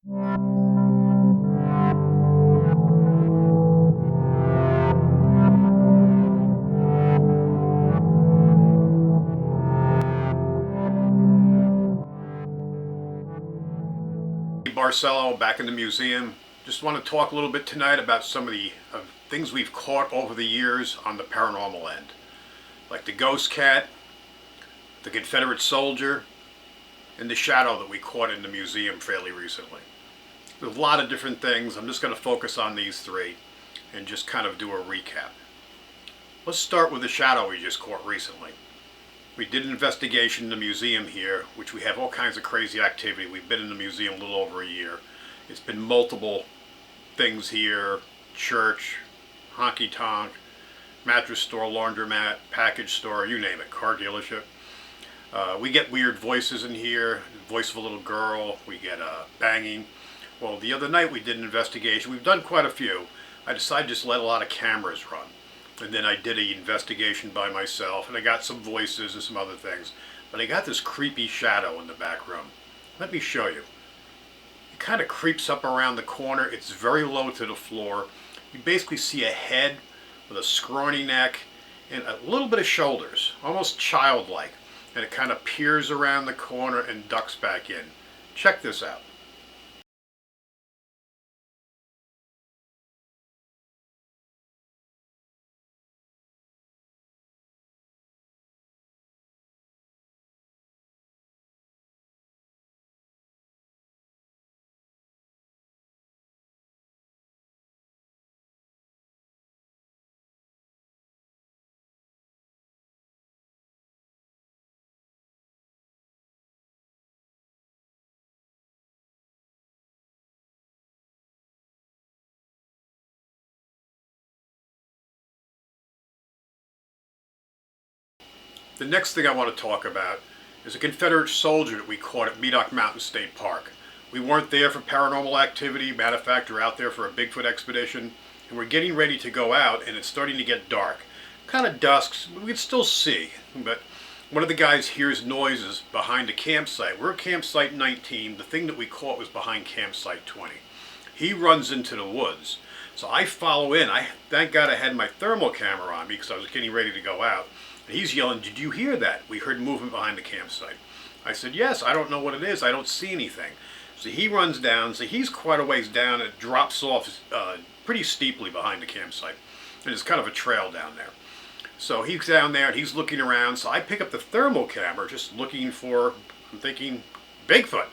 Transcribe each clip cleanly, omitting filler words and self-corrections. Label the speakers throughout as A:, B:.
A: Barcelo back in the museum. Just want to talk a little bit tonight about some of the things we've caught over the years on the paranormal end, like the ghost cat, the Confederate soldier, and the shadow that we caught in the museum fairly recently. There's a lot of different things. I'm just going to focus on these three and just kind of do a recap. Let's start with the shadow we just caught recently. We did an investigation in the museum here, which we have all kinds of crazy activity. We've been in the museum a little over a year. It's been multiple things here: church, honky tonk, mattress store, laundromat, package store, you name it, car dealership. We get weird voices in here, the voice of a little girl, we get banging. Well, the other night we did an investigation. We've done quite a few. I decided to just let a lot of cameras run. And then I did an investigation by myself, and I got some voices and some other things. But I got this creepy shadow in the back room. Let me show you. It kind of creeps up around the corner. It's very low to the floor. You basically see a head with a scrawny neck and a little bit of shoulders, almost childlike. And it kind of peers around the corner and ducks back in. Check this out. The next thing I want to talk about is a Confederate soldier that we caught at Medoc Mountain State Park. We weren't there for paranormal activity. Matter of fact, we're out there for a Bigfoot expedition, and we're getting ready to go out, and it's starting to get dark. Kind of dusk, but we can still see. But one of the guys hears noises behind the campsite. We're at campsite 19. The thing that we caught was behind campsite 20. He runs into the woods. So I follow in. Thank God I had my thermal camera on me because I was getting ready to go out. And he's yelling, "Did you hear that? We heard movement behind the campsite." I said, "Yes, I don't know what it is. I don't see anything." So he runs down. So he's quite a ways down. It drops off pretty steeply behind the campsite. And it's kind of a trail down there. So he's down there and he's looking around. So I pick up the thermal camera, just looking for, I'm thinking, Bigfoot.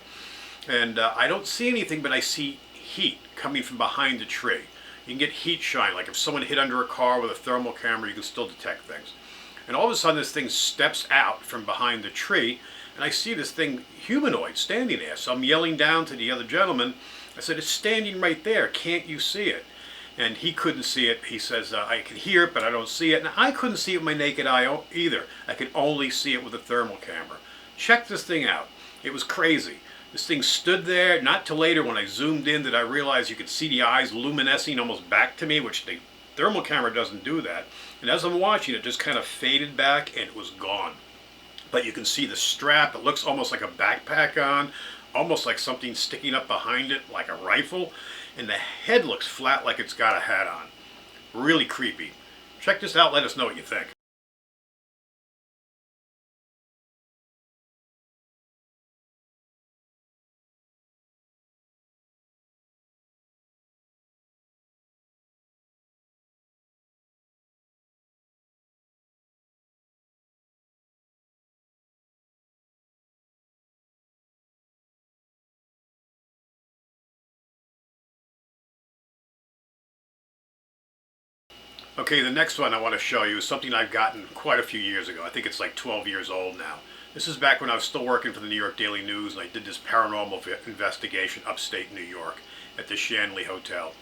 A: And I don't see anything, but I see heat coming from behind the tree. You can get heat shine, like if someone hid under a car with a thermal camera, you can still detect things. And all of a sudden this thing steps out from behind the tree, and I see this thing, humanoid, standing there. So I'm yelling down to the other gentleman. I said, "It's standing right there. Can't you see it?" And he couldn't see it. He says, "I can hear it, but I don't see it." And I couldn't see it with my naked eye either. I could only see it with a thermal camera. Check this thing out. It was crazy. This thing stood there. Not till later when I zoomed in did I realize you could see the eyes luminescing almost back to me, which the thermal camera doesn't do that. And as I'm watching, it just kind of faded back and it was gone. But you can see the strap. It looks almost like a backpack on, almost like something sticking up behind it, like a rifle. And the head looks flat like it's got a hat on. Really creepy. Check this out. Let us know what you think. Okay, the next one I want to show you is something I've gotten quite a few years ago. I think it's like 12 years old now. This is back when I was still working for the New York Daily News, and I did this paranormal investigation upstate New York at the Shanley Hotel.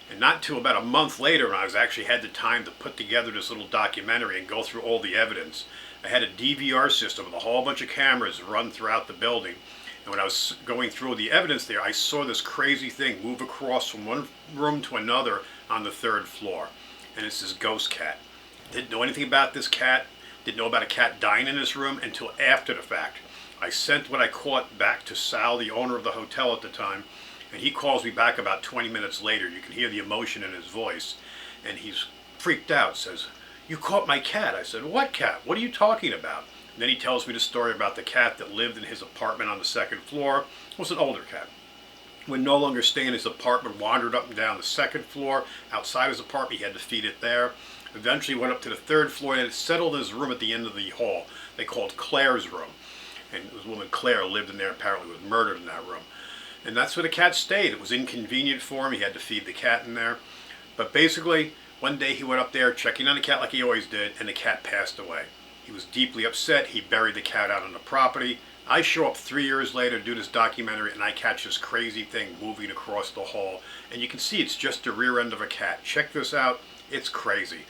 A: And not until about a month later, when I was actually had the time to put together this little documentary and go through all the evidence, I had a DVR system with a whole bunch of cameras run throughout the building. And when I was going through the evidence there, I saw this crazy thing move across from one room to another on the 3rd floor. And it's this ghost cat. Didn't know anything about this cat. Didn't know about a cat dying in this room until after the fact. I sent what I caught back to Sal, the owner of the hotel at the time, And he calls me back about 20 minutes later. You can hear the emotion in his voice. And he's freaked out, says, "You caught my cat." I said, "What cat? What are you talking about?" And then he tells me the story about the cat that lived in his apartment on the second floor. It was an older cat. Would no longer stay in his apartment, wandered up and down the second floor. Outside his apartment, he had to feed it there. Eventually went up to the third floor and it settled in his room at the end of the hall. They called Claire's room. And this woman Claire lived in there, apparently was murdered in that room. And that's where the cat stayed. It was inconvenient for him. He had to feed the cat in there. But basically, one day he went up there checking on the cat like he always did, and the cat passed away. He was deeply upset. He buried the cat out on the property. I show up 3 years later to do this documentary, and I catch this crazy thing moving across the hall. And you can see it's just the rear end of a cat. Check this out. It's crazy.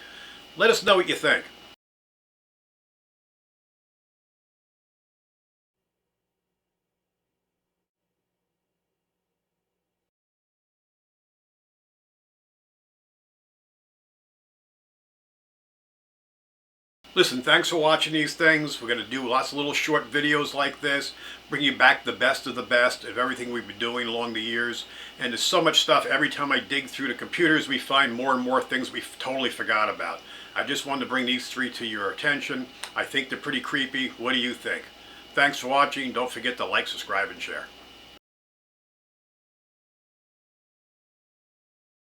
A: Let us know what you think. Listen, thanks for watching these things. We're going to do lots of little short videos like this, bring you back the best of everything we've been doing along the years. And there's so much stuff. Every time I dig through the computers, we find more and more things we totally forgot about. I just wanted to bring these three to your attention. I think they're pretty creepy. What do you think? Thanks for watching. Don't forget to like, subscribe, and share.